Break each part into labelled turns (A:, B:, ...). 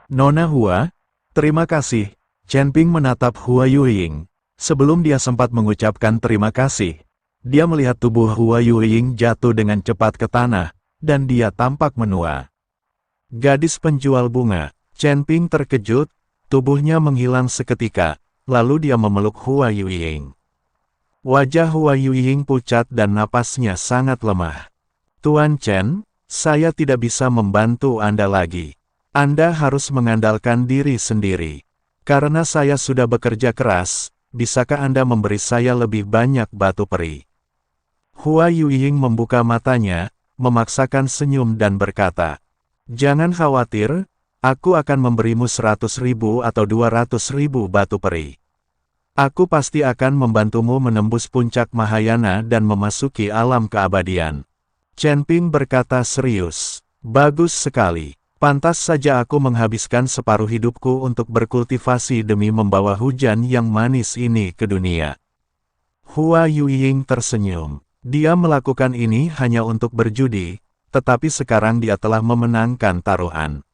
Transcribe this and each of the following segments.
A: Nona Hua, terima kasih. Chen Ping menatap Hua Yueying. Sebelum dia sempat mengucapkan terima kasih, dia melihat tubuh Hua Yueying jatuh dengan cepat ke tanah, dan dia tampak menua. Gadis penjual bunga. Chen Ping terkejut, tubuhnya menghilang seketika, lalu dia memeluk Hua Yueying. Wajah Hua Yueying pucat dan napasnya sangat lemah. Tuan Chen, saya tidak bisa membantu Anda lagi. Anda harus mengandalkan diri sendiri. Karena saya sudah bekerja keras, bisakah Anda memberi saya lebih banyak batu peri? Hua Yueying membuka matanya, memaksakan senyum dan berkata, "Jangan khawatir, aku akan memberimu 100.000 atau 200.000 batu peri. Aku pasti akan membantumu menembus puncak Mahayana dan memasuki alam keabadian." Chen Ping berkata serius, "Bagus sekali. Pantas saja aku menghabiskan separuh hidupku untuk berkultivasi demi membawa hujan yang manis ini ke dunia." Hua Yueying tersenyum. Dia melakukan ini hanya untuk berjudi, tetapi sekarang dia telah memenangkan taruhan.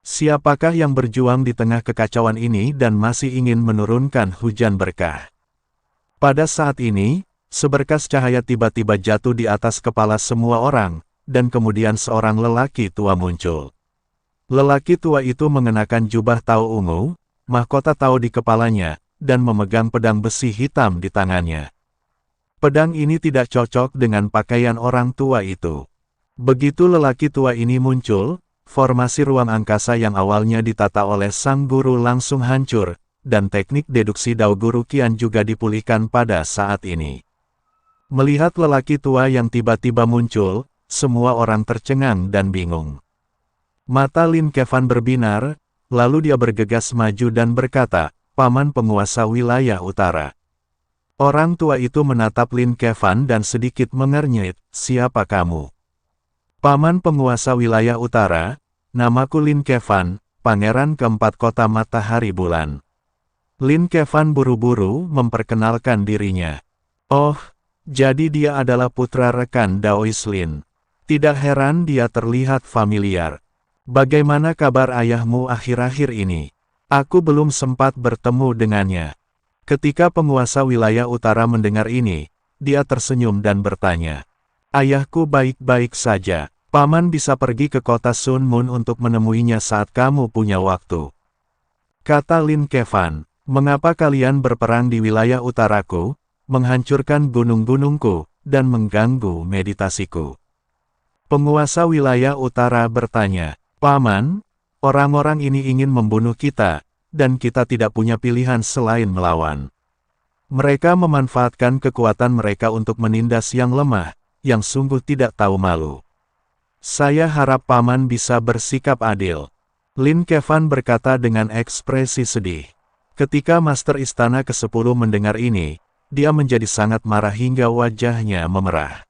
A: Siapakah yang berjuang di tengah kekacauan ini dan masih ingin menurunkan hujan berkah? Pada saat ini, seberkas cahaya tiba-tiba jatuh di atas kepala semua orang, dan kemudian seorang lelaki tua muncul. Lelaki tua itu mengenakan jubah tao ungu, mahkota tao di kepalanya, dan memegang pedang besi hitam di tangannya. Pedang ini tidak cocok dengan pakaian orang tua itu. Begitu lelaki tua ini muncul, formasi ruang angkasa yang awalnya ditata oleh sang guru langsung hancur, dan teknik deduksi Dao Guru Qian juga dipulihkan pada saat ini. Melihat lelaki tua yang tiba-tiba muncul, semua orang tercengang dan bingung. Mata Lin Kevan berbinar, lalu dia bergegas maju dan berkata, "Paman penguasa wilayah utara." Orang tua itu menatap Lin Kevan dan sedikit mengernyit, "Siapa kamu?" "Paman penguasa wilayah utara, namaku Lin Kevan, pangeran keempat kota matahari bulan." Lin Kevan buru-buru memperkenalkan dirinya. "Oh, jadi dia adalah putra rekan Daois Lin. Tidak heran dia terlihat familiar. Bagaimana kabar ayahmu akhir-akhir ini? Aku belum sempat bertemu dengannya." Ketika penguasa wilayah utara mendengar ini, dia tersenyum dan bertanya, "Ayahku baik-baik saja. Paman bisa pergi ke kota Sun Moon untuk menemuinya saat kamu punya waktu." Kata Lin Kevan, "Mengapa kalian berperang di wilayah utaraku, menghancurkan gunung-gunungku, dan mengganggu meditasiku?" Penguasa wilayah utara bertanya, "Paman, orang-orang ini ingin membunuh kita, dan kita tidak punya pilihan selain melawan. Mereka memanfaatkan kekuatan mereka untuk menindas yang lemah, yang sungguh tidak tahu malu. Saya harap Paman bisa bersikap adil." Lin Kevan berkata dengan ekspresi sedih. Ketika Master Istana ke-10 mendengar ini, dia menjadi sangat marah hingga wajahnya memerah.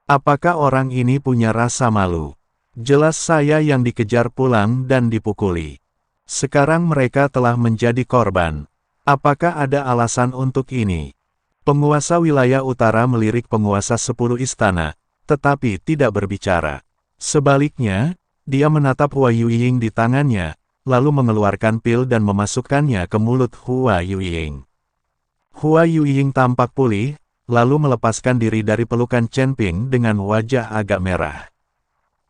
A: Apakah orang ini punya rasa malu? Jelas saya yang dikejar pulang dan dipukuli. Sekarang mereka telah menjadi korban. Apakah ada alasan untuk ini? Penguasa wilayah utara melirik penguasa 10 istana, tetapi tidak berbicara. Sebaliknya, dia menatap Hua Yueying di tangannya, lalu mengeluarkan pil dan memasukkannya ke mulut Hua Yueying. Hua Yueying tampak pulih, lalu melepaskan diri dari pelukan Chen Ping dengan wajah agak merah.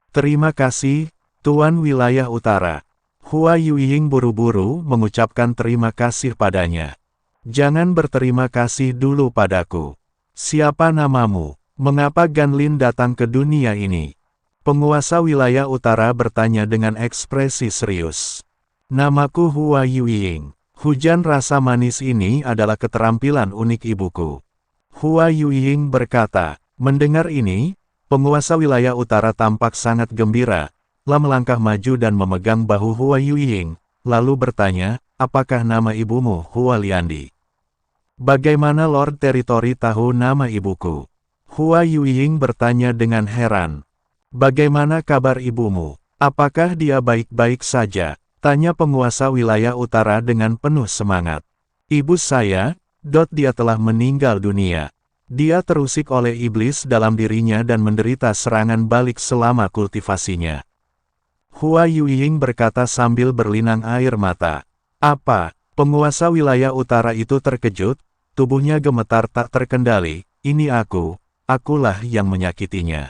A: "Terima kasih, Tuan Wilayah Utara." Hua Yueying buru-buru mengucapkan terima kasih padanya. "Jangan berterima kasih dulu padaku. Siapa namamu? Mengapa Ganlin datang ke dunia ini?" Penguasa wilayah utara bertanya dengan ekspresi serius. "Namaku Hua Yueying. Hujan rasa manis ini adalah keterampilan unik ibuku." Hua Yueying berkata. Mendengar ini, penguasa wilayah utara tampak sangat gembira, lalu melangkah maju dan memegang bahu Hua Yueying, lalu bertanya, "Apakah nama ibumu Hua Liandi?" "Bagaimana Lord Teritori tahu nama ibuku?" Hua Yueying bertanya dengan heran. "Bagaimana kabar ibumu? Apakah dia baik-baik saja?" tanya penguasa wilayah utara dengan penuh semangat. "Ibu saya, dia telah meninggal dunia. Dia terusik oleh iblis dalam dirinya dan menderita serangan balik selama kultivasinya." Hua Yuying berkata sambil berlinang air mata. Apa? Penguasa wilayah utara itu terkejut, tubuhnya gemetar tak terkendali. Ini akulah yang menyakitinya.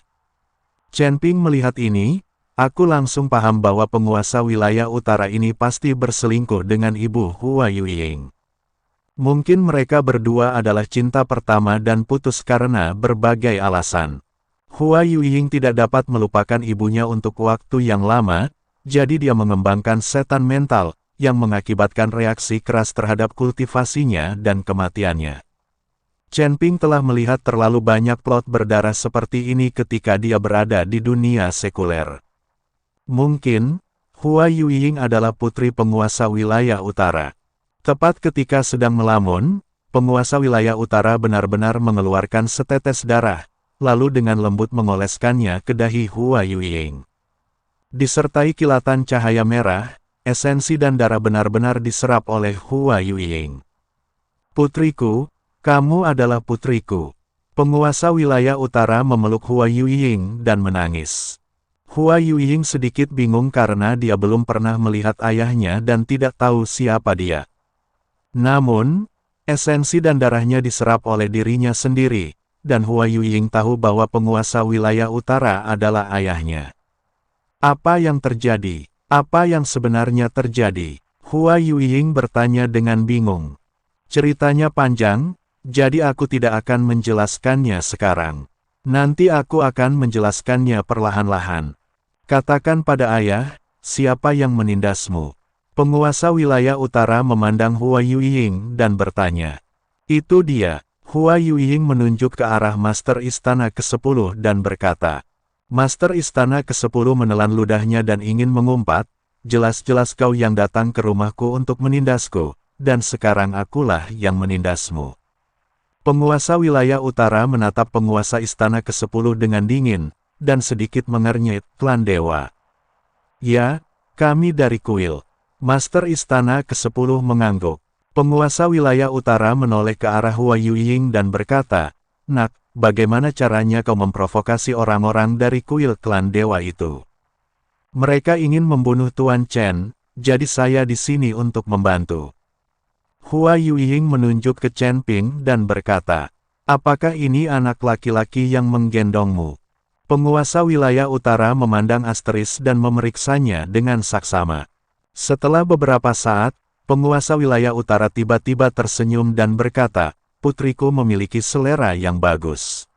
A: Chen Ping melihat ini, aku langsung paham bahwa penguasa wilayah utara ini pasti berselingkuh dengan ibu Hua Yuying. Mungkin mereka berdua adalah cinta pertama dan putus karena berbagai alasan. Hua Yuying tidak dapat melupakan ibunya untuk waktu yang lama, jadi dia mengembangkan setan mental, yang mengakibatkan reaksi keras terhadap kultivasinya dan kematiannya. Chen Ping telah melihat terlalu banyak plot berdarah seperti ini ketika dia berada di dunia sekuler. Mungkin, Hua Yuying adalah putri penguasa wilayah utara. Tepat ketika sedang melamun, penguasa wilayah utara benar-benar mengeluarkan setetes darah, lalu dengan lembut mengoleskannya ke dahi Hua Yuying. Disertai kilatan cahaya merah, esensi dan darah benar-benar diserap oleh Hua Yuying. Putriku, kamu adalah putriku. Penguasa wilayah utara memeluk Hua Yuying dan menangis. Hua Yuying sedikit bingung karena dia belum pernah melihat ayahnya dan tidak tahu siapa dia. Namun, esensi dan darahnya diserap oleh dirinya sendiri, dan Hua Yuying tahu bahwa penguasa wilayah utara adalah ayahnya. Apa yang terjadi? Apa yang sebenarnya terjadi? Hua Yuying bertanya dengan bingung. Ceritanya panjang, jadi aku tidak akan menjelaskannya sekarang. Nanti aku akan menjelaskannya perlahan-lahan. Katakan pada ayah, siapa yang menindasmu? Penguasa wilayah utara memandang Hua Yuying dan bertanya. Itu dia. Hua Yuying menunjuk ke arah Master Istana ke-10 dan berkata. Master Istana ke-10 menelan ludahnya dan ingin mengumpat, jelas-jelas kau yang datang ke rumahku untuk menindasku, dan sekarang akulah yang menindasmu. Penguasa wilayah utara menatap penguasa Istana ke-10 dengan dingin, dan sedikit mengernyit, klan dewa. Ya, kami dari kuil. Master Istana ke-10 mengangguk. Penguasa wilayah utara menoleh ke arah Hua Yuying dan berkata, Nak, bagaimana caranya kau memprovokasi orang-orang dari kuil klan dewa itu? Mereka ingin membunuh Tuan Chen, jadi saya di sini untuk membantu. Hua Yuying menunjuk ke Chen Ping dan berkata, apakah ini anak laki-laki yang menggendongmu? Penguasa wilayah utara memandang Asteris dan memeriksanya dengan saksama. Setelah beberapa saat, penguasa wilayah utara tiba-tiba tersenyum dan berkata, putriku memiliki selera yang bagus.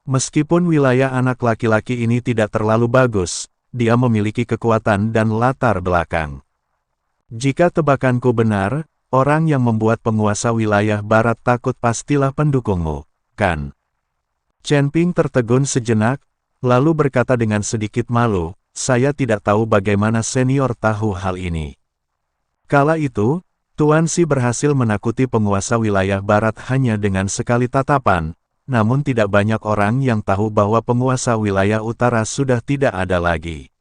A: Meskipun wilayah anak laki-laki ini tidak terlalu bagus, dia memiliki kekuatan dan latar belakang. Jika tebakanku benar, orang yang membuat penguasa wilayah barat takut pastilah pendukungmu, kan? Chen Ping tertegun sejenak, lalu berkata dengan sedikit malu, saya tidak tahu bagaimana senior tahu hal ini. Kala itu, Tuan Xi berhasil menakuti penguasa wilayah barat hanya dengan sekali tatapan, namun tidak banyak orang yang tahu bahwa penguasa wilayah utara sudah tidak ada lagi.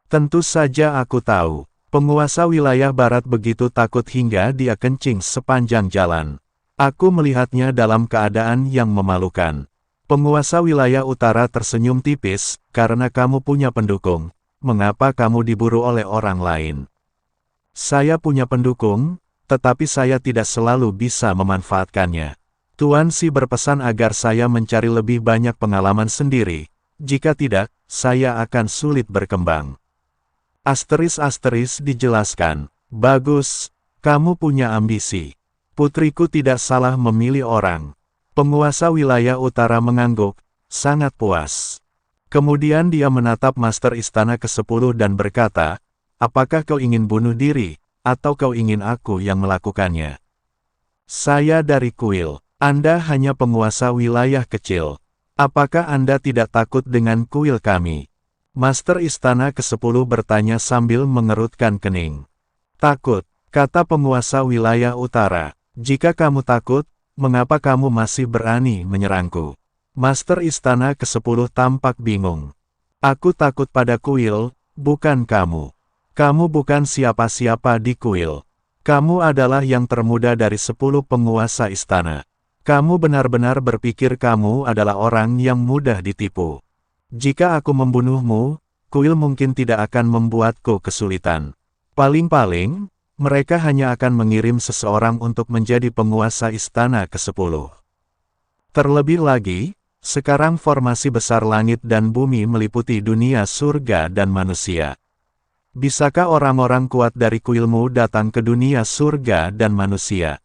A: Tentu saja aku tahu, penguasa wilayah barat begitu takut hingga dia kencing sepanjang jalan. Aku melihatnya dalam keadaan yang memalukan. Penguasa wilayah utara tersenyum tipis, karena kamu punya pendukung, mengapa kamu diburu oleh orang lain? Saya punya pendukung, tetapi saya tidak selalu bisa memanfaatkannya. Tuan Xi berpesan agar saya mencari lebih banyak pengalaman sendiri, jika tidak, saya akan sulit berkembang. Asteris dijelaskan, bagus, kamu punya ambisi. Putriku tidak salah memilih orang. Penguasa wilayah utara mengangguk, sangat puas. Kemudian dia menatap Master Istana ke-10 dan berkata, apakah kau ingin bunuh diri, atau kau ingin aku yang melakukannya? Saya dari kuil, Anda hanya penguasa wilayah kecil. Apakah Anda tidak takut dengan kuil kami? Master Istana ke-10 bertanya sambil mengerutkan kening. Takut, kata penguasa wilayah utara. Jika kamu takut, mengapa kamu masih berani menyerangku? Master Istana ke-10 tampak bingung. Aku takut pada kuil, bukan kamu. Kamu bukan siapa-siapa di kuil. Kamu adalah yang termuda dari 10 penguasa istana. Kamu benar-benar berpikir kamu adalah orang yang mudah ditipu. Jika aku membunuhmu, kuil mungkin tidak akan membuatku kesulitan. Paling-paling, mereka hanya akan mengirim seseorang untuk menjadi penguasa istana ke-10. Terlebih lagi, sekarang formasi besar langit dan bumi meliputi dunia surga dan manusia. Bisakah orang-orang kuat dari kuilmu datang ke dunia surga dan manusia?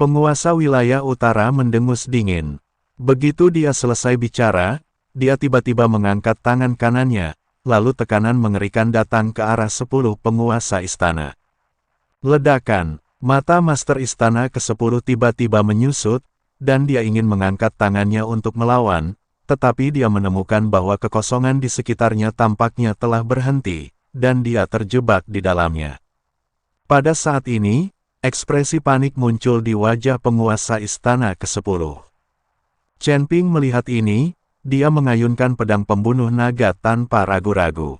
A: Penguasa wilayah utara mendengus dingin. Begitu dia selesai bicara, dia tiba-tiba mengangkat tangan kanannya, lalu tekanan mengerikan datang ke arah 10 penguasa istana. Ledakan, mata Master Istana ke-10 tiba-tiba menyusut, dan dia ingin mengangkat tangannya untuk melawan, tetapi dia menemukan bahwa kekosongan di sekitarnya tampaknya telah berhenti, dan dia terjebak di dalamnya. Pada saat ini, ekspresi panik muncul di wajah penguasa istana ke-10. Chen Ping melihat ini, dia mengayunkan pedang pembunuh naga tanpa ragu-ragu.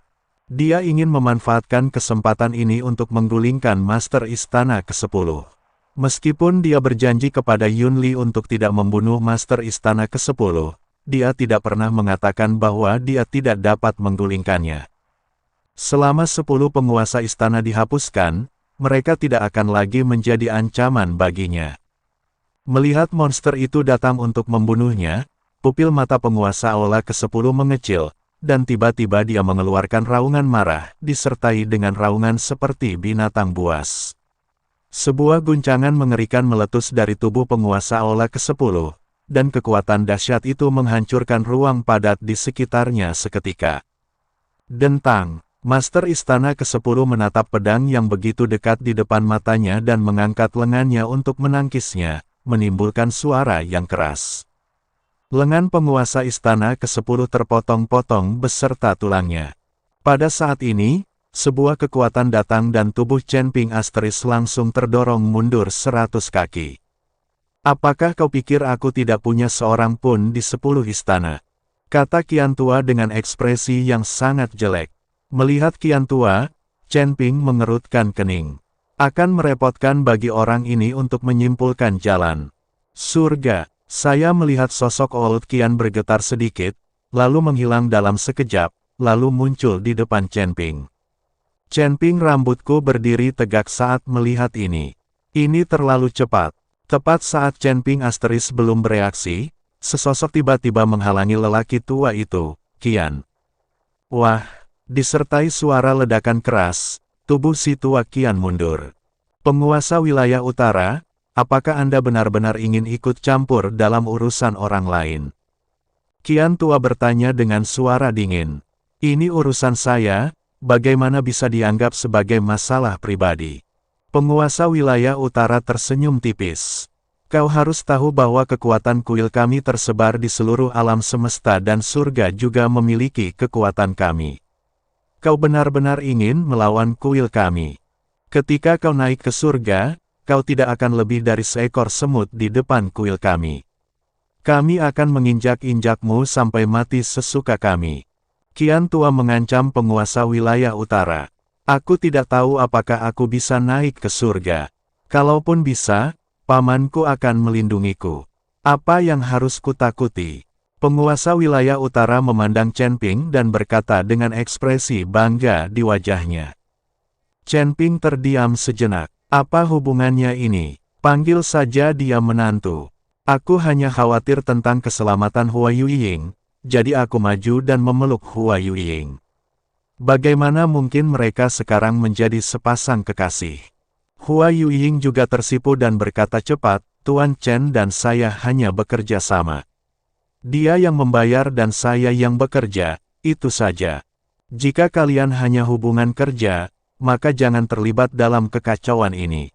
A: Dia ingin memanfaatkan kesempatan ini untuk menggulingkan Master Istana ke-10. Meskipun dia berjanji kepada Yun Li untuk tidak membunuh Master Istana ke-10, dia tidak pernah mengatakan bahwa dia tidak dapat menggulingkannya. Selama 10 penguasa istana dihapuskan, mereka tidak akan lagi menjadi ancaman baginya. Melihat monster itu datang untuk membunuhnya, pupil mata penguasa aula ke-10 mengecil, dan tiba-tiba dia mengeluarkan raungan marah, disertai dengan raungan seperti binatang buas. Sebuah guncangan mengerikan meletus dari tubuh penguasa aula ke-10, dan kekuatan dahsyat itu menghancurkan ruang padat di sekitarnya seketika. Dentang! Master Istana ke-10 menatap pedang yang begitu dekat di depan matanya dan mengangkat lengannya untuk menangkisnya, menimbulkan suara yang keras. Lengan penguasa Istana ke-10 terpotong-potong beserta tulangnya. Pada saat ini, sebuah kekuatan datang dan tubuh Chen Ping Asteris langsung terdorong mundur 100 kaki. Apakah kau pikir aku tidak punya seorang pun di 10 istana? Kata Qian Tua dengan ekspresi yang sangat jelek. Melihat Qian Tua, Chen Ping mengerutkan kening. Akan merepotkan bagi orang ini untuk menyimpulkan jalan. Surga, saya melihat sosok Old Qian bergetar sedikit, lalu menghilang dalam sekejap, lalu muncul di depan Chen Ping. Chen Ping rambutku berdiri tegak saat melihat ini. Ini terlalu cepat. Tepat saat Chen Ping Asteris belum bereaksi, sesosok tiba-tiba menghalangi lelaki tua itu, Qian. Wah! Disertai suara ledakan keras, tubuh si tua Qian mundur. Penguasa wilayah utara, apakah Anda benar-benar ingin ikut campur dalam urusan orang lain? Qian Tua bertanya dengan suara dingin. Ini urusan saya, bagaimana bisa dianggap sebagai masalah pribadi? Penguasa wilayah utara tersenyum tipis. Kau harus tahu bahwa kekuatan kuil kami tersebar di seluruh alam semesta dan surga juga memiliki kekuatan kami. Kau benar-benar ingin melawan kuil kami. Ketika kau naik ke surga, kau tidak akan lebih dari seekor semut di depan kuil kami. Kami akan menginjak-injakmu sampai mati sesuka kami. Qian Tua mengancam penguasa wilayah utara. Aku tidak tahu apakah aku bisa naik ke surga. Kalaupun bisa, pamanku akan melindungiku. Apa yang harus kutakuti? Penguasa wilayah utara memandang Chen Ping dan berkata dengan ekspresi bangga di wajahnya. Chen Ping terdiam sejenak. Apa hubungannya ini? Panggil saja dia menantu. Aku hanya khawatir tentang keselamatan Hua Yueying, jadi aku maju dan memeluk Hua Yueying. Bagaimana mungkin mereka sekarang menjadi sepasang kekasih? Hua Yueying juga tersipu dan berkata cepat, Tuan Chen dan saya hanya bekerja sama. Dia yang membayar dan saya yang bekerja, itu saja. Jika kalian hanya hubungan kerja, maka jangan terlibat dalam kekacauan ini.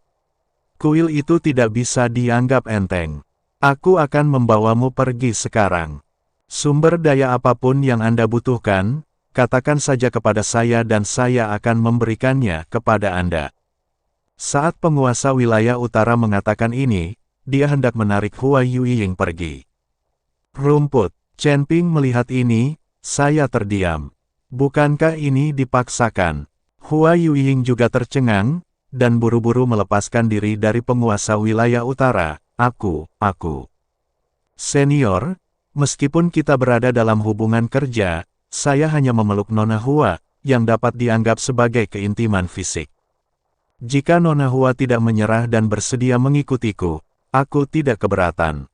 A: Kuil itu tidak bisa dianggap enteng. Aku akan membawamu pergi sekarang. Sumber daya apapun yang Anda butuhkan, katakan saja kepada saya dan saya akan memberikannya kepada Anda. Saat penguasa wilayah utara mengatakan ini, dia hendak menarik Hua Yueying pergi. Rumput. Chen Ping melihat ini, saya terdiam. Bukankah ini dipaksakan? Hua Yueying juga tercengang, dan buru-buru melepaskan diri dari penguasa wilayah utara. Aku. Senior, meskipun kita berada dalam hubungan kerja, saya hanya memeluk Nona Hua, yang dapat dianggap sebagai keintiman fisik. Jika Nona Hua tidak menyerah dan bersedia mengikutiku, aku tidak keberatan.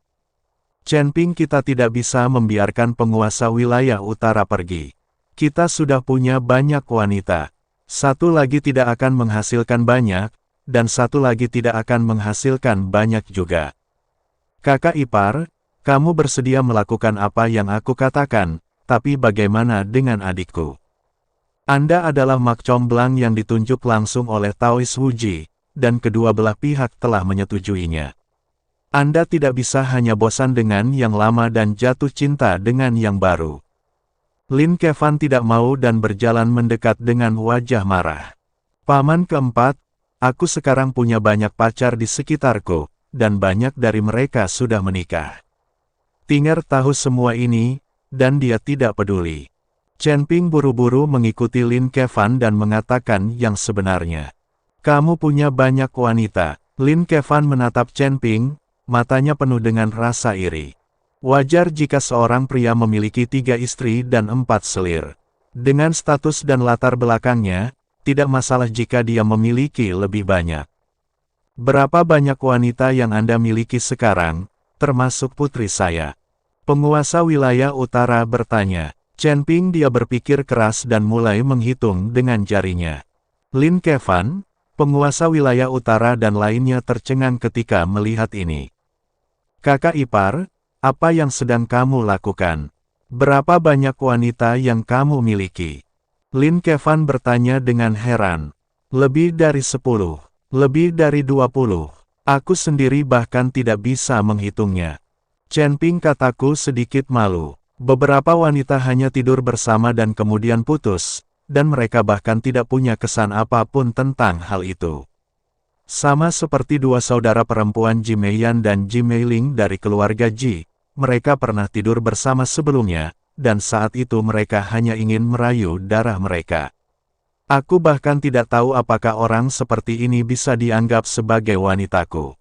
A: Chen Ping, kita tidak bisa membiarkan penguasa wilayah utara pergi. Kita sudah punya banyak wanita. Satu lagi tidak akan menghasilkan banyak, dan satu lagi tidak akan menghasilkan banyak juga. Kakak ipar, kamu bersedia melakukan apa yang aku katakan, tapi bagaimana dengan adikku? Anda adalah mak comblang yang ditunjuk langsung oleh Taois Wuji, dan kedua belah pihak telah menyetujuinya. Anda tidak bisa hanya bosan dengan yang lama dan jatuh cinta dengan yang baru. Lin Kevan tidak mau dan berjalan mendekat dengan wajah marah. Paman keempat, aku sekarang punya banyak pacar di sekitarku, dan banyak dari mereka sudah menikah. Tinger tahu semua ini, dan dia tidak peduli. Chen Ping buru-buru mengikuti Lin Kevan dan mengatakan yang sebenarnya. Kamu punya banyak wanita. Lin Kevan menatap Chen Ping, matanya penuh dengan rasa iri. Wajar jika seorang pria memiliki 3 istri dan 4 selir. Dengan status dan latar belakangnya, tidak masalah jika dia memiliki lebih banyak. Berapa banyak wanita yang Anda miliki sekarang, termasuk putri saya? Penguasa wilayah utara bertanya. Chen Ping dia berpikir keras dan mulai menghitung dengan jarinya. Lin Kevan, penguasa wilayah utara dan lainnya tercengang ketika melihat ini. Kakak ipar, apa yang sedang kamu lakukan? Berapa banyak wanita yang kamu miliki? Lin Kevan bertanya dengan heran. Lebih dari 10, lebih dari 20. Aku sendiri bahkan tidak bisa menghitungnya. Chen Ping, kataku sedikit malu. Beberapa wanita hanya tidur bersama dan kemudian putus, dan mereka bahkan tidak punya kesan apapun tentang hal itu. Sama seperti dua saudara perempuan Ji Meiyan dan Ji Meiling dari keluarga Ji, mereka pernah tidur bersama sebelumnya, dan saat itu mereka hanya ingin merayu darah mereka. Aku bahkan tidak tahu apakah orang seperti ini bisa dianggap sebagai wanitaku.